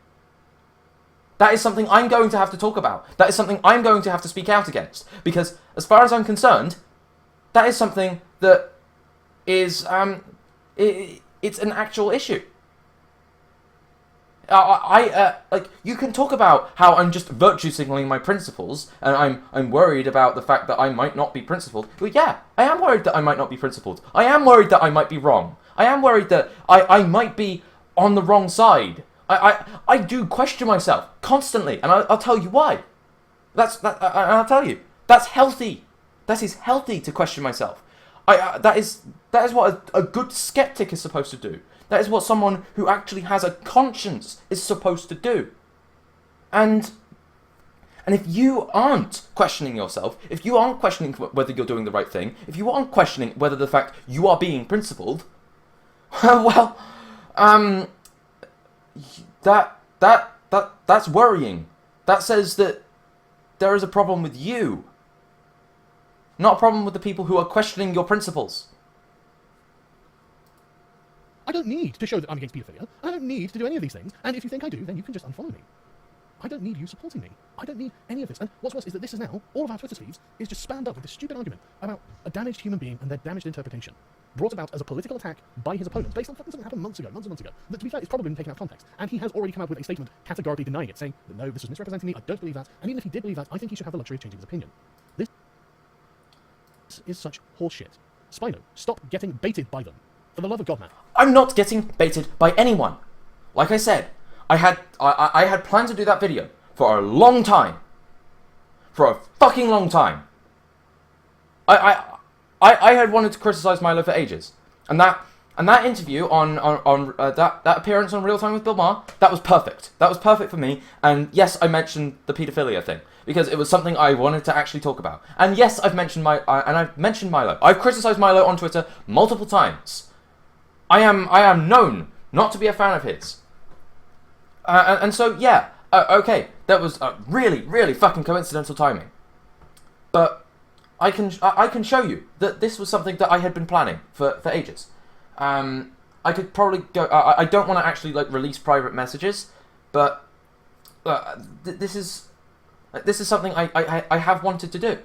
Speaker 1: That is something I'm going to have to talk about. That is something I'm going to have to speak out against. Because, as far as I'm concerned, that is something that is, it's an actual issue. Like, you can talk about how I'm just virtue signaling my principles, and I'm worried about the fact that I might not be principled. Well, yeah, I am worried that I might not be principled. I am worried that I might be wrong. I am worried that I might be on the wrong side. I do question myself constantly, and I'll tell you why. I'll tell you. That's healthy. That is healthy to question myself. That is what a good skeptic is supposed to do. That is what someone who actually has a conscience is supposed to do. And if you aren't questioning yourself, if you aren't questioning whether you're doing the right thing, if you aren't questioning whether the fact you are being principled, well, that's worrying. That says that there is a problem with you, not a problem with the people who are questioning your principles.
Speaker 2: I don't need to show that I'm against paedophilia. I don't need to do any of these things. And if you think I do, then you can just unfollow me. I don't need you supporting me. I don't need any of this. And what's worse is that this is now, all of our Twitter feeds is just spammed up with this stupid argument about a damaged human being and their damaged interpretation, brought about as a political attack by his opponents, based on something that happened months and months ago, that, to be fair, is probably been taken out of context. And he has already come out with a statement categorically denying it, saying that no, this was misrepresenting me, I don't believe that, and even if he did believe that, I think he should have the luxury of changing his opinion. This is such horseshit. Spino, stop getting baited by them. For the love of God, man.
Speaker 1: I'm not getting baited by anyone. Like I said, I had planned to do that video for a long time. For a fucking long time. I had wanted to criticize Milo for ages. And that interview on that appearance on Real Time with Bill Maher, that was perfect. That was perfect for me. And yes, I mentioned the paedophilia thing because it was something I wanted to actually talk about. And yes, I've mentioned Milo. I've criticized Milo on Twitter multiple times. I am known not to be a fan of his. And so, yeah, okay, that was really, really fucking coincidental timing. But I can show you that this was something that I had been planning for ages. I could probably go. I don't want to actually like release private messages, but this is something I have wanted to do.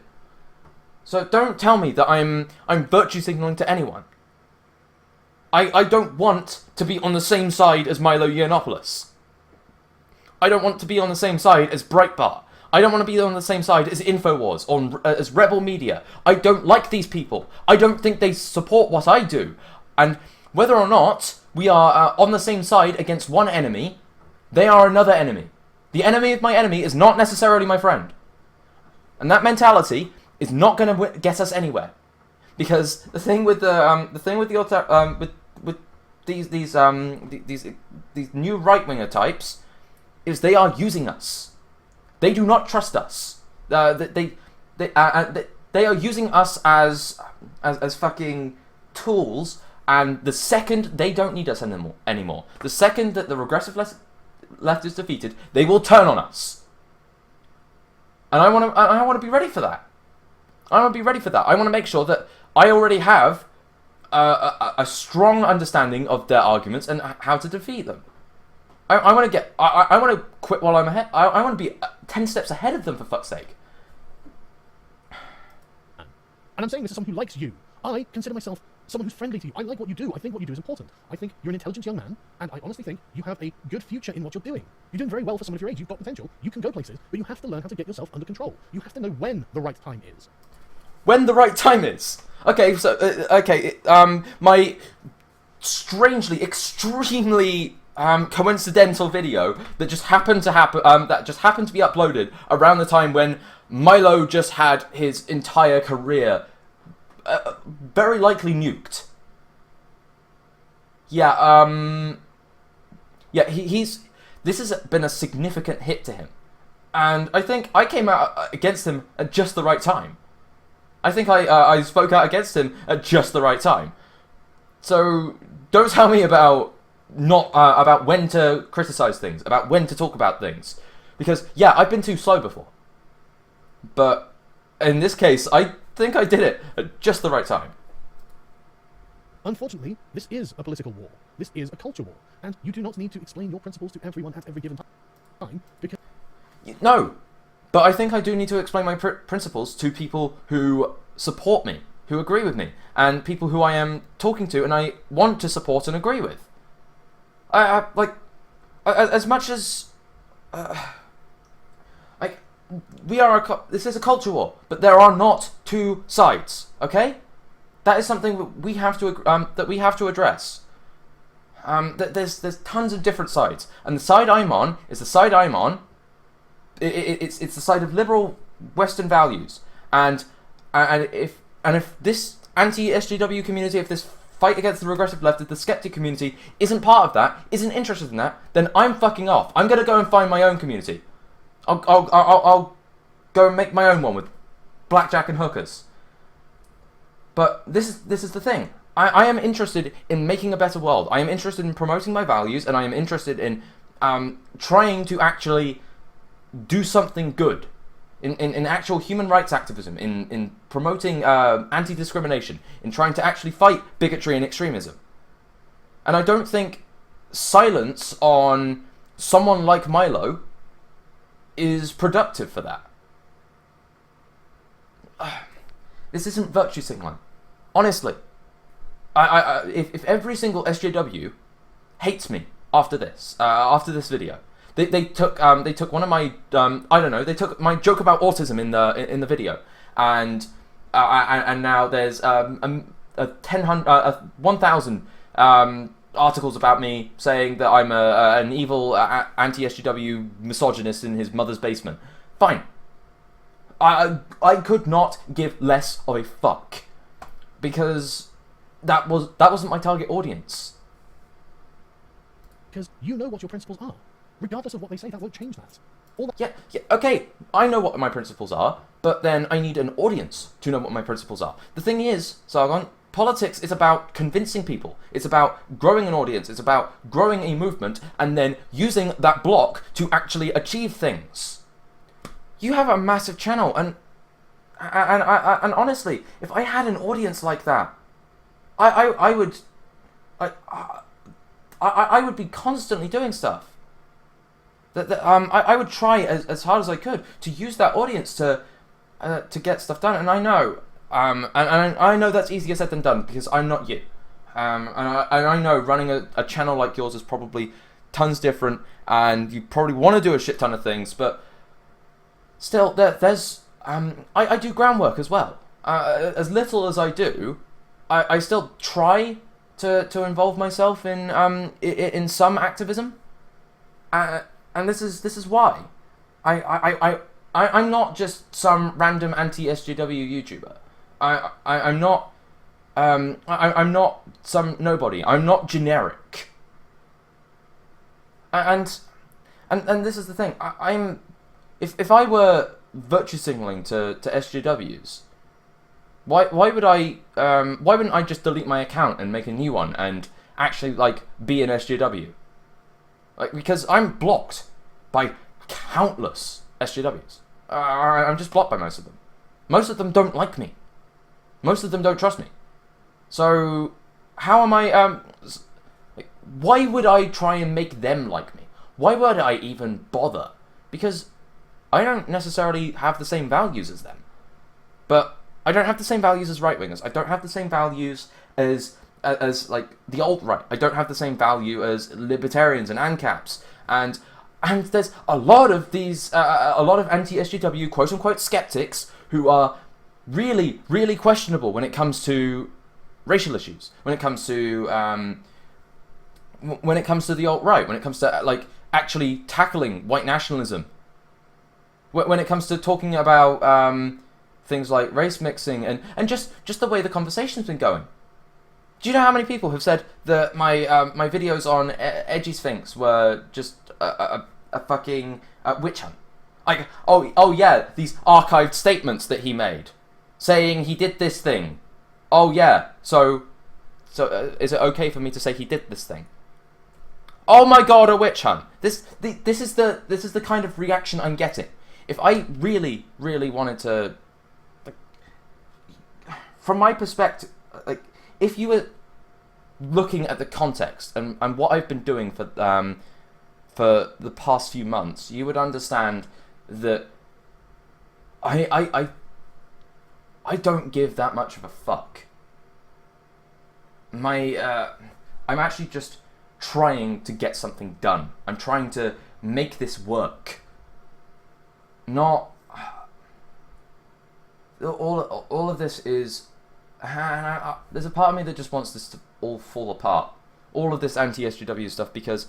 Speaker 1: So don't tell me that I'm virtue signaling to anyone. I don't want to be on the same side as Milo Yiannopoulos. I don't want to be on the same side as Breitbart. I don't want to be on the same side as InfoWars or as Rebel Media. I don't like these people. I don't think they support what I do. And whether or not we are on the same side against one enemy, they are another enemy. The enemy of my enemy is not necessarily my friend. And that mentality is not going to get us anywhere. Because the thing with these new right-winger types is they are using us. They do not trust us. They are using us as fucking tools. And the second they don't need us anymore, the second that the regressive left is defeated, they will turn on us. And I want to be ready for that. I want to be ready for that. I want to make sure that I already have a strong understanding of their arguments and how to defeat them. I want to quit while I'm ahead. I want to be 10 steps ahead of them, for fuck's sake.
Speaker 2: And I'm saying this as someone who likes you. I consider myself someone who's friendly to you. I like what you do. I think what you do is important. I think you're an intelligent young man, and I honestly think you have a good future in what you're doing. You're doing very well for someone of your age. You've got potential. You can go places, but you have to learn how to get yourself under control. You have to know when the right time is.
Speaker 1: When the right time is? Okay, so, my strangely, extremely coincidental video that just happened to be uploaded around the time when Milo just had his entire career very likely nuked. Yeah, this has been a significant hit to him. And I think I came out against him at just the right time. I think I spoke out against him at just the right time. So don't tell me about not about when to criticize things, about when to talk about things, because yeah, I've been too slow before, but in this case, I think I did it at just the right time.
Speaker 2: Unfortunately, this is a political war. This is a culture war, and you do not need to explain your principles to everyone at every given time, because...
Speaker 1: No, but I think I do need to explain my principles to people who support me, who agree with me, and people who I am talking to and I want to support and agree with. As much as... this is a culture war, but there are not two sides, okay? That is something that we have to address. There's tons of different sides, and the side I'm on is the side I'm on. It's the side of liberal Western values, and if this anti-SJW community, if this fight against the regressive left, if the skeptic community isn't part of that, isn't interested in that, then I'm fucking off. I'm gonna go and find my own community. I'll go and make my own one with blackjack and hookers. But this is the thing. I am interested in making a better world. I am interested in promoting my values, and I am interested in trying to actually do something good in actual human rights activism, in promoting anti-discrimination, in trying to actually fight bigotry and extremism. And I don't think silence on someone like Milo is productive for that. This isn't virtue signaling. Honestly, if every single SJW hates me after this video, they took one of my they took my joke about autism in the video, and now there's 1,000 articles about me saying that I'm an evil anti-SJW misogynist in his mother's basement. Fine. I could not give less of a fuck, because that wasn't my target audience.
Speaker 2: Because you know what your principles are. Regardless of what they say, that won't change that.
Speaker 1: Yeah, okay, I know what my principles are, but then I need an audience to know what my principles are. The thing is, Sargon, politics is about convincing people. It's about growing an audience. It's about growing a movement and then using that block to actually achieve things. You have a massive channel, and honestly, if I had an audience like that, I would be constantly doing stuff. I would try as hard as I could to use that audience to get stuff done. And I know, and I know that's easier said than done, because I'm not you. And I know running a channel like yours is probably tons different, and you probably want to do a shit ton of things, but still, I do groundwork as well. As little as I do, I still try to involve myself in some activism. And this is why. I'm not just some random anti-SJW YouTuber. I'm not some nobody. I'm not generic. And this is the thing. If I were virtue signaling to SJWs, why wouldn't I just delete my account and make a new one and actually be an SJW? Because I'm blocked by countless SJWs. I'm just blocked by most of them. Most of them don't like me. Most of them don't trust me. So how am I? Why would I try and make them like me? Why would I even bother? Because I don't necessarily have the same values as them. But I don't have the same values as right-wingers. I don't have the same values as the alt-right. I don't have the same value as libertarians and ANCAPs. And there's a lot of these, a lot of anti-SJW quote-unquote skeptics who are really, really questionable when it comes to racial issues, when it comes to the alt-right, when it comes to actually tackling white nationalism, when it comes to talking about things like race mixing and just the way the conversation's been going. Do you know how many people have said that my videos on Edgy Sphinx were just a fucking witch hunt? Oh yeah, these archived statements that he made, saying he did this thing. Oh yeah, so So is it okay for me to say he did this thing? Oh my god, a witch hunt! This is the kind of reaction I'm getting. If I really wanted to, like, from my perspective, like, if you were looking at the context and what I've been doing for the past few months, you would understand that I don't give that much of a fuck. I'm actually just trying to get something done. I'm trying to make this work. Not all of this is. There's a part of me that just wants this to all fall apart. All of this anti-SJW stuff, because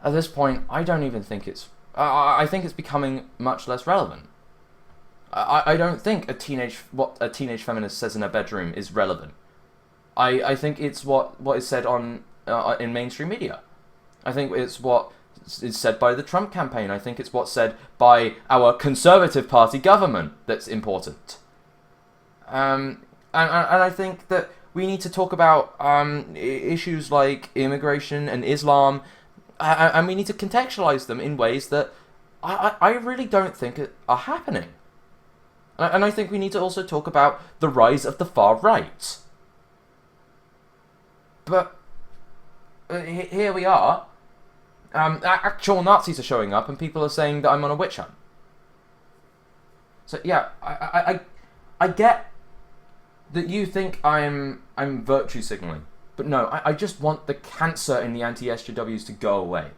Speaker 1: at this point I don't even think it's. I think it's becoming much less relevant. I don't think what a teenage feminist says in her bedroom is relevant. I think it's what is said on in mainstream media. I think it's what is said by the Trump campaign. I think it's what's said by our Conservative Party government that's important. And I think that we need to talk about issues like immigration and Islam, and we need to contextualize them in ways that I really don't think are happening. And I think we need to also talk about the rise of the far right. But here we are. Actual Nazis are showing up, and people are saying that I'm on a witch hunt. So yeah, I get that you think I'm virtue signaling, but no, I just want the cancer in the anti-SJWs to go away.